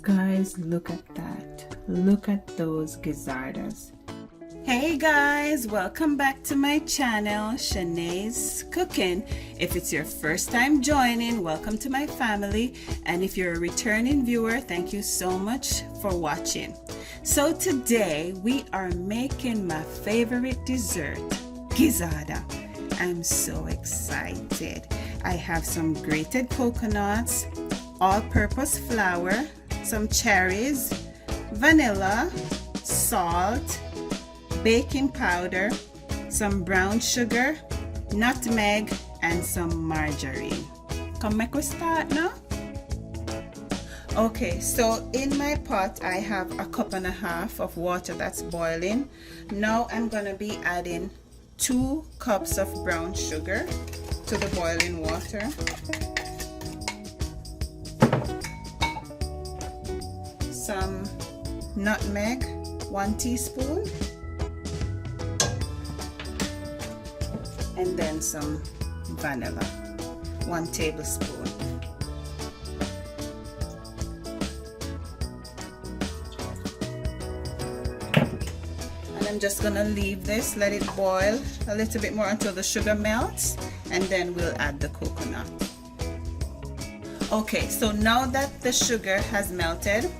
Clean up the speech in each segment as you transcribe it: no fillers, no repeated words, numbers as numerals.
Guys, look at that. Look at those Gizzadas. Hey guys, welcome back to my channel, CHANNE'S Cooking. If it's your first time joining, welcome to my family. And if you're a returning viewer, thank you so much for watching. So today we are making my favorite dessert, Gizzada. I'm so excited. I have some grated coconuts, all-purpose flour, some cherries, vanilla, salt, baking powder, some brown sugar, nutmeg, and some margarine. Come make we start now. Okay, so in my pot I have 1.5 cups of water that's boiling. Now I'm gonna be adding 2 cups of brown sugar to the boiling water. Some nutmeg, 1 teaspoon. And then some vanilla, 1 tablespoon. And I'm just gonna leave this, let it boil a little bit more until the sugar melts, and then we'll add the coconut. Okay, so now that the sugar has melted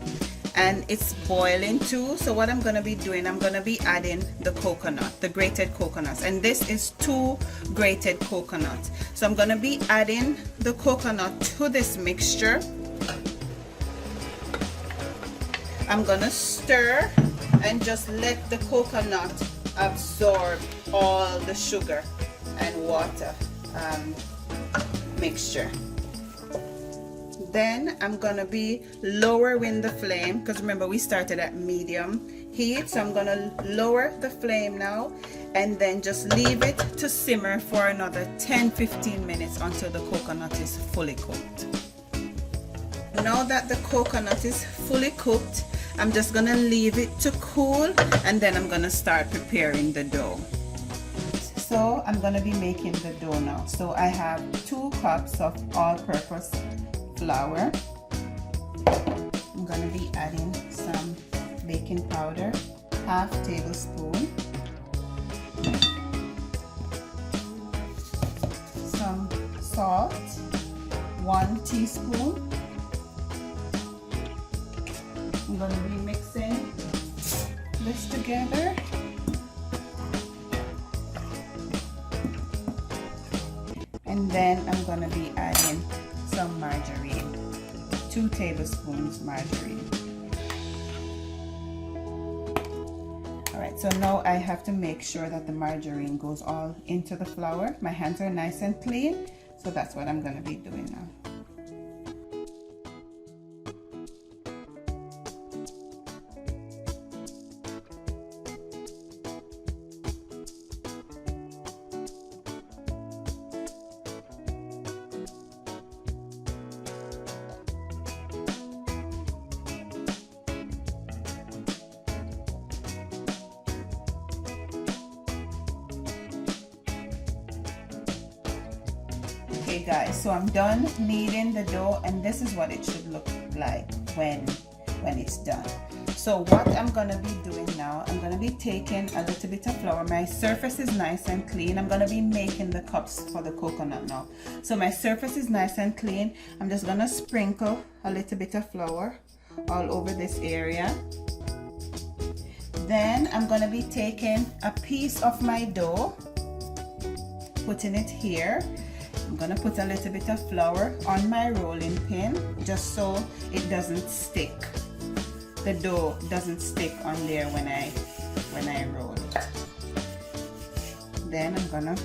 and it's boiling too, so what I'm going to be doing, I'm going to be adding the coconut, the grated coconuts, and this is 2 grated coconuts. So I'm going to be adding the coconut to this mixture. I'm going to stir and just let the coconut absorb all the sugar and water mixture. Then I'm gonna be lowering the flame, because remember we started at medium heat, so I'm gonna lower the flame now and then just leave it to simmer for another 10-15 minutes until the coconut is fully cooked. Now that the coconut is fully cooked, I'm just gonna leave it to cool, and then I'm gonna start preparing the dough. So I'm gonna be making the dough now. So I have 2 cups of all-purpose flour. I'm going to be adding some baking powder, 1/2 tablespoon, some salt, 1 teaspoon. I'm going to be mixing this together. And then I'm going to be adding some margarine, 2 tablespoons margarine. Alright, so now I have to make sure that the margarine goes all into the flour. My hands are nice and clean, so that's what I'm going to be doing now. Okay guys, so I'm done kneading the dough, and this is what it should look like when it's done. So what I'm gonna be doing now, I'm gonna be taking a little bit of flour. My surface is nice and clean. I'm gonna be making the cups for the coconut now. So my surface is nice and clean. I'm just gonna sprinkle a little bit of flour all over this area. Then I'm gonna be taking a piece of my dough, putting it here. I'm gonna put a little bit of flour on my rolling pin just so it doesn't stick. The dough doesn't stick on there when I roll it. Then I'm gonna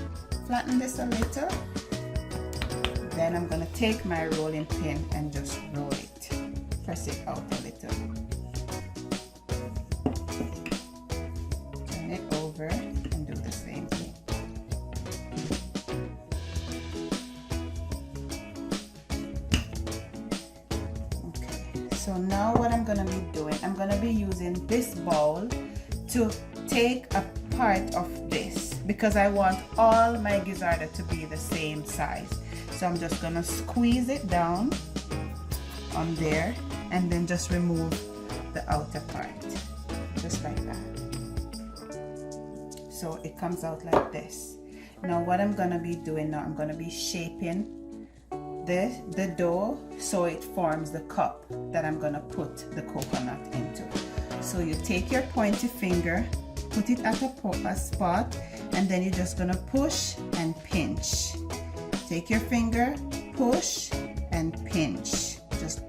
flatten this a little. Then I'm gonna take my rolling pin and just roll it. Press it out a little. Turn it over and do the same thing. So now what I'm gonna be doing, I'm gonna be using this bowl to take a part of this, because I want all my gizzada to be the same size. So I'm just gonna squeeze it down on there, and then just remove the outer part, just like that. So it comes out like this. Now what I'm gonna be doing now, I'm gonna be shaping the dough so it forms the cup that I'm gonna put the coconut into. So you take your pointy finger, put it at a spot, and then you're just gonna push and pinch. Take your finger, push and pinch. Just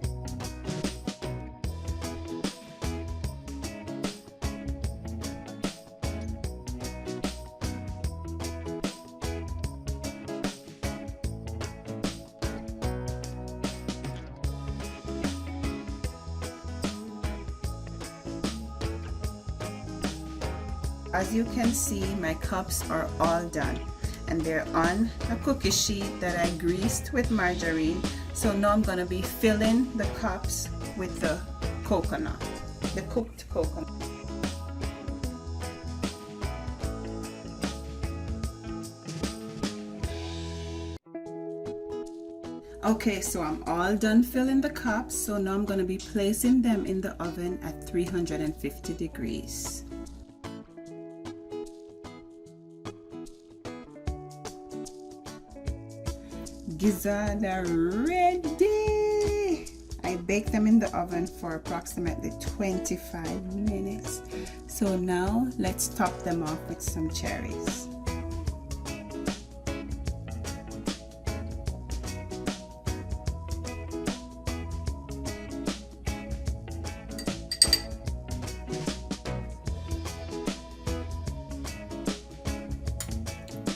as you can see, my cups are all done, and they're on a cookie sheet that I greased with margarine. So now I'm going to be filling the cups with the coconut, the cooked coconut. Okay, so I'm all done filling the cups. So now I'm going to be placing them in the oven at 350 degrees. Gizzada ready! I baked them in the oven for approximately 25 minutes. So now let's top them off with some cherries.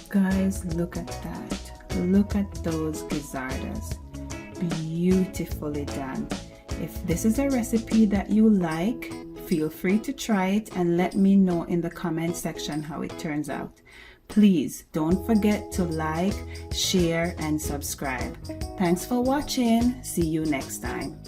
Guys, look at that. Look at those Gizzadas. Beautifully done. If this is a recipe that you like, feel free to try it and let me know in the comment section how it turns out. Please don't forget to like, share, and subscribe. Thanks for watching. See you next time.